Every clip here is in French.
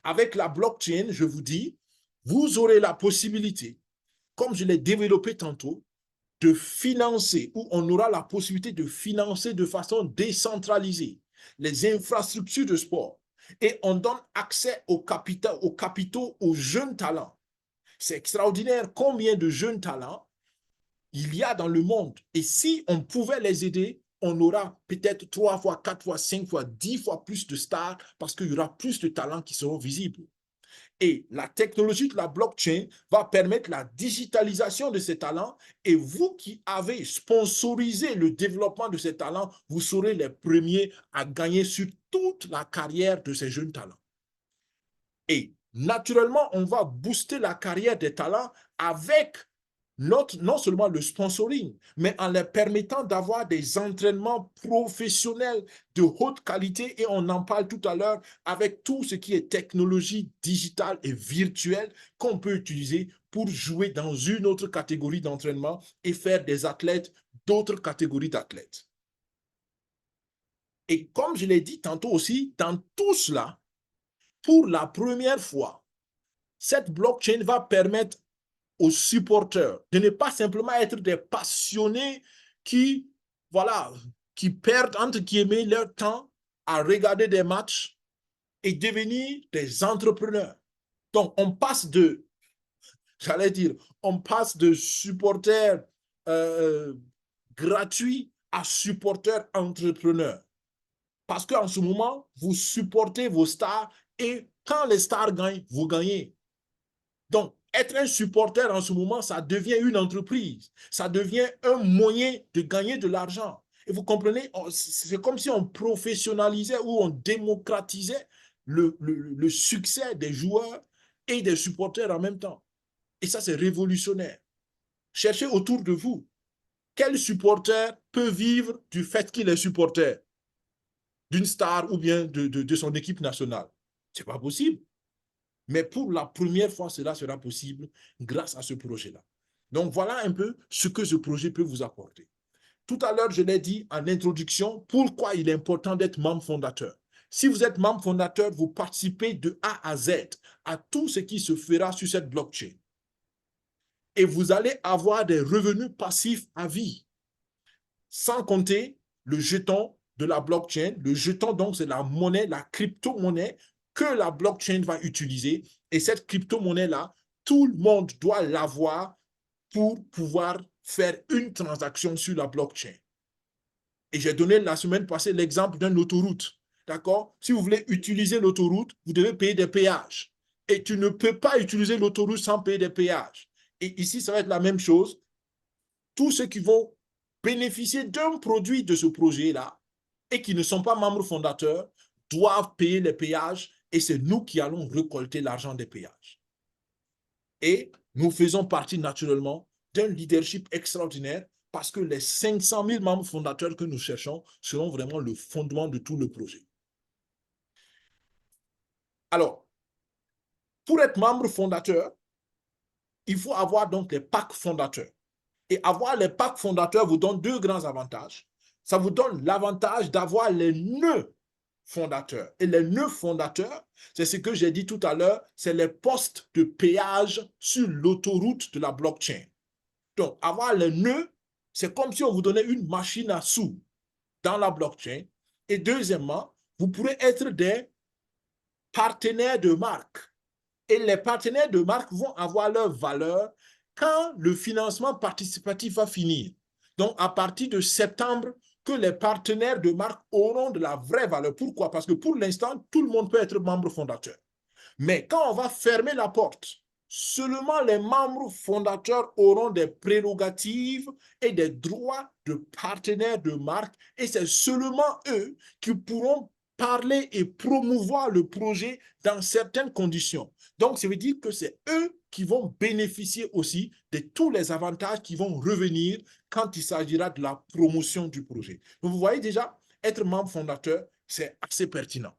Avec la blockchain, je vous dis, vous aurez la possibilité, comme je l'ai développé tantôt, de financer, ou on aura la possibilité de financer de façon décentralisée les infrastructures de sport. Et on donne accès aux capitaux aux jeunes talents. C'est extraordinaire combien de jeunes talents il y a dans le monde. Et si on pouvait les aider, on aura peut-être 3 fois, 4 fois, 5 fois, 10 fois plus de stars parce qu'il y aura plus de talents qui seront visibles. Et la technologie de la blockchain va permettre la digitalisation de ces talents. Et vous qui avez sponsorisé le développement de ces talents, vous serez les premiers à gagner sur toute la carrière de ces jeunes talents. Et naturellement, on va booster la carrière des talents avec non seulement le sponsoring, mais en leur permettant d'avoir des entraînements professionnels de haute qualité. Et on en parle tout à l'heure avec tout ce qui est technologie digitale et virtuelle qu'on peut utiliser pour jouer dans une autre catégorie d'entraînement et faire des athlètes d'autres catégories d'athlètes. Et comme je l'ai dit tantôt aussi, dans tout cela, pour la première fois, cette blockchain va permettre aux supporters de ne pas simplement être des passionnés qui, voilà, qui perdent, entre guillemets, leur temps à regarder des matchs et devenir des entrepreneurs. Donc, on passe de, j'allais dire, on passe de supporters gratuits à supporters entrepreneurs. Parce qu'en ce moment, vous supportez vos stars et quand les stars gagnent, vous gagnez. Donc, être un supporter en ce moment, ça devient une entreprise. Ça devient un moyen de gagner de l'argent. Et vous comprenez, c'est comme si on professionnalisait ou on démocratisait le succès des joueurs et des supporters en même temps. Et ça, c'est révolutionnaire. Cherchez autour de vous. Quel supporter peut vivre du fait qu'il est supporter d'une star ou bien de son équipe nationale? Ce n'est pas possible. Mais pour la première fois, cela sera possible grâce à ce projet-là. Donc, voilà un peu ce que ce projet peut vous apporter. Tout à l'heure, je l'ai dit en introduction, pourquoi il est important d'être membre fondateur. Si vous êtes membre fondateur, vous participez de A à Z à tout ce qui se fera sur cette blockchain. Et vous allez avoir des revenus passifs à vie. Sans compter le jeton de la blockchain. Le jeton, donc, c'est la monnaie, la crypto-monnaie que la blockchain va utiliser. Et cette crypto-monnaie-là, tout le monde doit l'avoir pour pouvoir faire une transaction sur la blockchain. Et j'ai donné la semaine passée l'exemple d'une autoroute. D'accord? Si vous voulez utiliser l'autoroute, vous devez payer des péages. Et tu ne peux pas utiliser l'autoroute sans payer des péages. Et ici, ça va être la même chose. Tous ceux qui vont bénéficier d'un produit de ce projet-là et qui ne sont pas membres fondateurs doivent payer les péages et c'est nous qui allons récolter l'argent des péages. Et nous faisons partie naturellement d'un leadership extraordinaire parce que les 500 000 membres fondateurs que nous cherchons seront vraiment le fondement de tout le projet. Alors, pour être membre fondateur, il faut avoir donc les packs fondateurs. Et avoir les packs fondateurs vous donne deux grands avantages. Ça vous donne l'avantage d'avoir les nœuds fondateurs. Et les nœuds fondateurs, c'est ce que j'ai dit tout à l'heure, c'est les postes de péage sur l'autoroute de la blockchain. Donc, avoir les nœuds, c'est comme si on vous donnait une machine à sous dans la blockchain. Et deuxièmement, vous pourrez être des partenaires de marque. Et les partenaires de marque vont avoir leur valeur quand le financement participatif va finir. Donc, à partir de septembre, que les partenaires de marque auront de la vraie valeur. Pourquoi? Parce que pour l'instant, tout le monde peut être membre fondateur. Mais quand on va fermer la porte, seulement les membres fondateurs auront des prérogatives et des droits de partenaires de marque et c'est seulement eux qui pourront parler et promouvoir le projet dans certaines conditions. Donc, ça veut dire que c'est eux qui vont bénéficier aussi de tous les avantages qui vont revenir quand il s'agira de la promotion du projet. Donc, vous voyez déjà, être membre fondateur, c'est assez pertinent.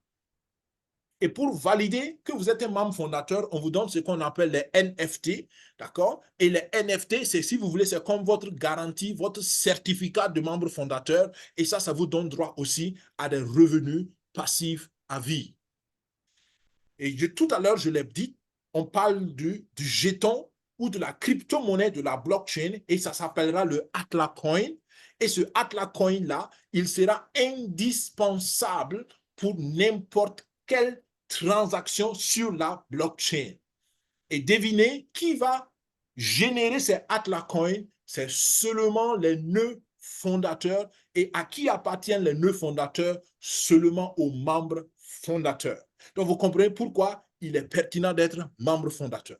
Et pour valider que vous êtes un membre fondateur, on vous donne ce qu'on appelle les NFT, d'accord? Et les NFT, c'est, si vous voulez, c'est comme votre garantie, votre certificat de membre fondateur. Et ça vous donne droit aussi à des revenus passifs à vie. Et tout à l'heure, je l'ai dit, on parle du jeton ou de la crypto-monnaie de la blockchain et ça s'appellera le Atlas Coin. Et ce Atlas Coin-là, il sera indispensable pour n'importe quelle transaction sur la blockchain. Et devinez qui va générer ces Atlas Coins, c'est seulement les nœuds fondateurs. Et à qui appartiennent les nœuds fondateurs? Seulement aux membres fondateurs. Donc, vous comprenez pourquoi il est pertinent d'être membre fondateur.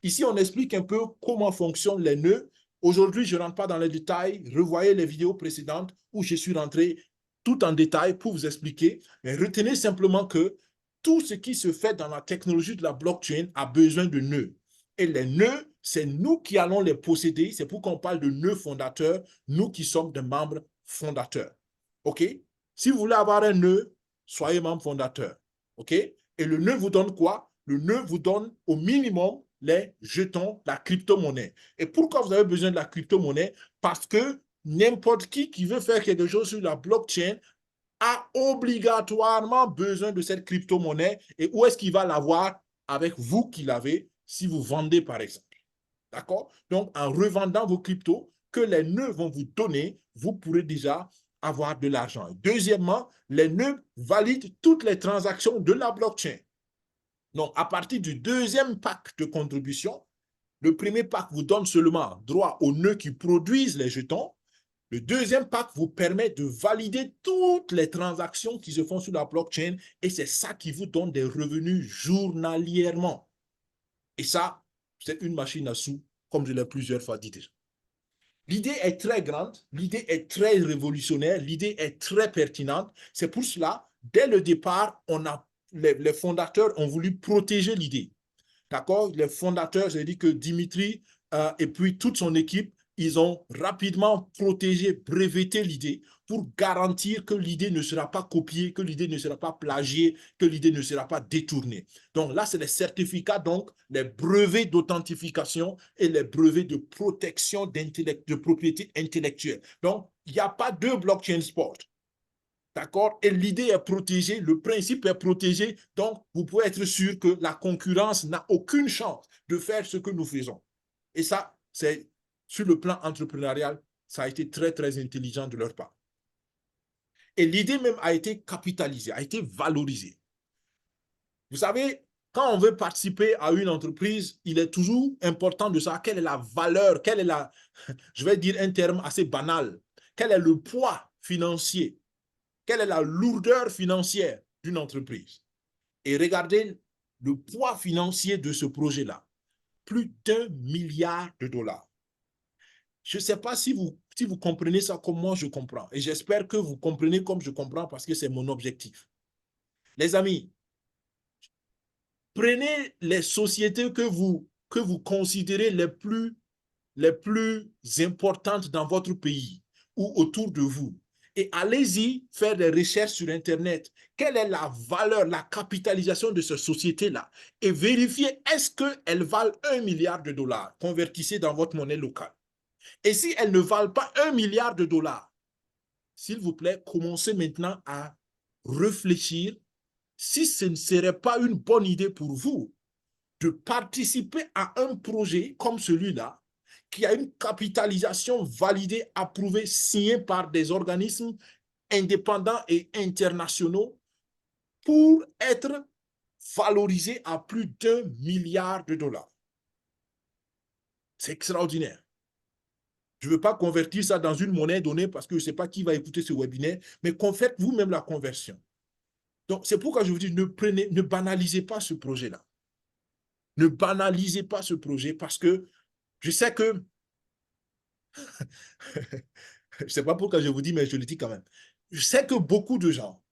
Ici, on explique un peu comment fonctionnent les nœuds. Aujourd'hui, je ne rentre pas dans les détails. Revoyez les vidéos précédentes où je suis rentré tout en détail pour vous expliquer. Mais retenez simplement que tout ce qui se fait dans la technologie de la blockchain a besoin de nœuds. Et les nœuds, c'est nous qui allons les posséder. C'est pourquoi on parle de nœuds fondateurs, nous qui sommes des membres fondateurs. OK? Si vous voulez avoir un nœud, soyez membre fondateur. OK? Et le nœud vous donne quoi? Le nœud vous donne au minimum les jetons, la crypto-monnaie. Et pourquoi vous avez besoin de la crypto-monnaie? Parce que n'importe qui veut faire quelque chose sur la blockchain a obligatoirement besoin de cette crypto-monnaie. Et où est-ce qu'il va l'avoir? Avec vous qui l'avez, si vous vendez par exemple. D'accord? Donc, en revendant vos cryptos que les nœuds vont vous donner, vous pourrez déjà avoir de l'argent. Deuxièmement, les nœuds valident toutes les transactions de la blockchain. Donc, à partir du deuxième pack de contribution, le premier pack vous donne seulement droit aux nœuds qui produisent les jetons. Le deuxième pack vous permet de valider toutes les transactions qui se font sur la blockchain et c'est ça qui vous donne des revenus journalièrement. Et ça, c'est une machine à sous, comme je l'ai plusieurs fois dit déjà. L'idée est très grande, l'idée est très révolutionnaire, l'idée est très pertinente. C'est pour cela, dès le départ, les fondateurs ont voulu protéger l'idée. D'accord? Les fondateurs, j'ai dit que Dimitri et puis toute son équipe, ils ont rapidement protégé, breveté l'idée pour garantir que l'idée ne sera pas copiée, que l'idée ne sera pas plagiée, que l'idée ne sera pas détournée. Donc là, c'est les certificats, donc les brevets d'authentification et les brevets de protection de propriété intellectuelle. Donc, il n'y a pas deux blockchain sport. D'accord? Et l'idée est protégée, le principe est protégé, donc vous pouvez être sûr que la concurrence n'a aucune chance de faire ce que nous faisons. Et ça, c'est sur le plan entrepreneurial, ça a été très, très intelligent de leur part. Et l'idée même a été capitalisée, a été valorisée. Vous savez, quand on veut participer à une entreprise, il est toujours important de savoir quelle est la valeur, quelle est la, je vais dire un terme assez banal, quel est le poids financier, quelle est la lourdeur financière d'une entreprise. Et regardez le poids financier de ce projet-là. Plus d'1 milliard de dollars. Je ne sais pas si vous comprenez ça comme moi je comprends. Et j'espère que vous comprenez comme je comprends parce que c'est mon objectif. Les amis, prenez les sociétés que vous considérez les plus importantes dans votre pays ou autour de vous. Et allez-y faire des recherches sur Internet. Quelle est la valeur, la capitalisation de ces sociétés-là? Et vérifiez, est-ce qu'elles valent 1 milliard de dollars? Convertissez dans votre monnaie locale. Et si elles ne valent pas 1 milliard de dollars, s'il vous plaît, commencez maintenant à réfléchir si ce ne serait pas une bonne idée pour vous de participer à un projet comme celui-là, qui a une capitalisation validée, approuvée, signée par des organismes indépendants et internationaux pour être valorisé à plus d'1 milliard de dollars. C'est extraordinaire. Je ne veux pas convertir ça dans une monnaie donnée parce que je ne sais pas qui va écouter ce webinaire, mais faites vous-même la conversion. Donc, c'est pourquoi je vous dis, ne banalisez pas ce projet-là. Ne banalisez pas ce projet parce que je sais que je ne sais pas pourquoi je vous dis, mais je le dis quand même. Je sais que beaucoup de gens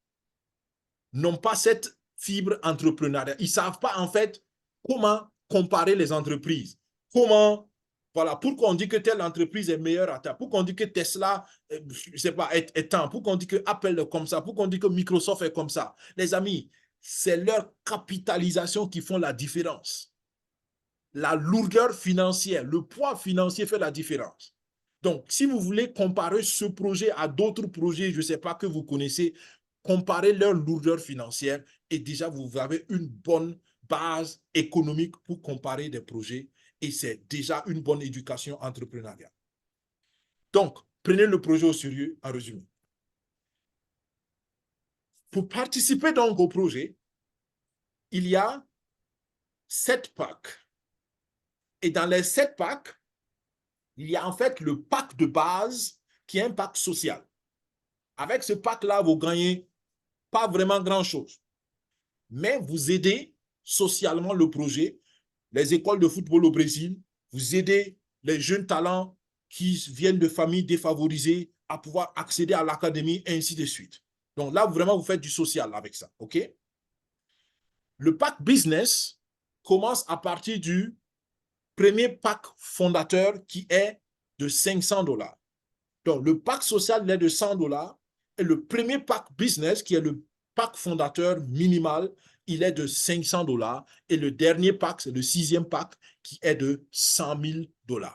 n'ont pas cette fibre entrepreneuriale. Ils ne savent pas, en fait, comment comparer les entreprises. Comment, voilà, pourquoi on dit que telle entreprise est meilleure à telle, pourquoi on dit que Tesla, je ne sais pas, est tant, pourquoi on dit que Apple est comme ça, pourquoi on dit que Microsoft est comme ça. Les amis, c'est leur capitalisation qui font la différence. La lourdeur financière, le poids financier fait la différence. Donc, si vous voulez comparer ce projet à d'autres projets, je ne sais pas, que vous connaissez, comparez leur lourdeur financière et déjà vous avez une bonne base économique pour comparer des projets et c'est déjà une bonne éducation entrepreneuriale. Donc, prenez le projet au sérieux en résumé. Pour participer donc au projet, il y a 7 packs. Et dans les 7 packs, il y a en fait le pack de base qui est un pack social. Avec ce pack-là, vous gagnez pas vraiment grand-chose. Mais vous aidez socialement le projet, les écoles de football au Brésil, vous aidez les jeunes talents qui viennent de familles défavorisées à pouvoir accéder à l'académie, et ainsi de suite. Donc là, vraiment, vous faites du social avec ça, OK? Le pack business commence à partir du premier pack fondateur qui est de 500 $. Donc, le pack social il est de 100 $ et le premier pack business, qui est le pack fondateur minimal, il est de 500 $ et le dernier pack, c'est le 6e pack qui est de 100 000 $.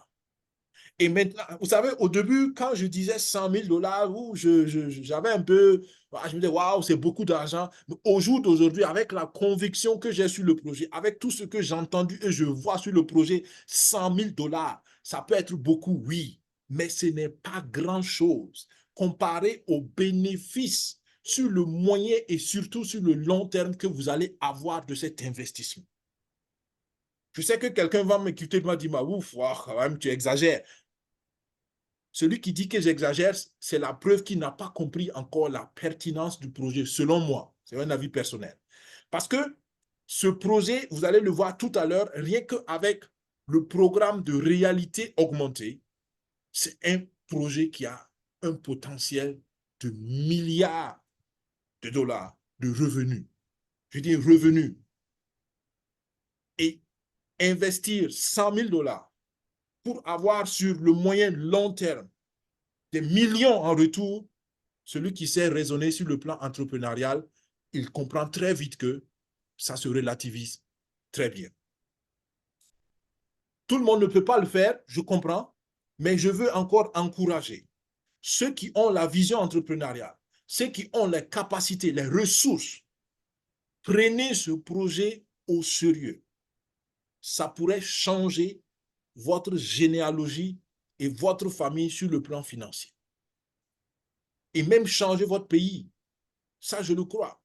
Et maintenant, vous savez, au début, quand je disais 100 000 $, j'avais un peu, je me disais, waouh, c'est beaucoup d'argent. Mais au jour d'aujourd'hui, avec la conviction que j'ai sur le projet, avec tout ce que j'ai entendu et je vois sur le projet, 100 000 $, ça peut être beaucoup, oui, mais ce n'est pas grand-chose comparé aux bénéfices sur le moyen et surtout sur le long terme que vous allez avoir de cet investissement. Je sais que quelqu'un va m'écouter et va dire, ouf, wow, quand même, tu exagères. Celui qui dit que j'exagère, c'est la preuve qu'il n'a pas compris encore la pertinence du projet, selon moi. C'est un avis personnel. Parce que ce projet, vous allez le voir tout à l'heure, rien qu'avec le programme de réalité augmentée, c'est un projet qui a un potentiel de milliards de dollars de revenus. Je dis revenus. Et investir 100 000 $ pour avoir sur le moyen long terme des millions en retour, celui qui sait raisonner sur le plan entrepreneurial, il comprend très vite que ça se relativise très bien. Tout le monde ne peut pas le faire, je comprends, mais je veux encore encourager ceux qui ont la vision entrepreneuriale, ceux qui ont les capacités, les ressources. Prenez ce projet au sérieux. Ça pourrait changer votre généalogie et votre famille sur le plan financier. Et même changer votre pays. Ça, je le crois.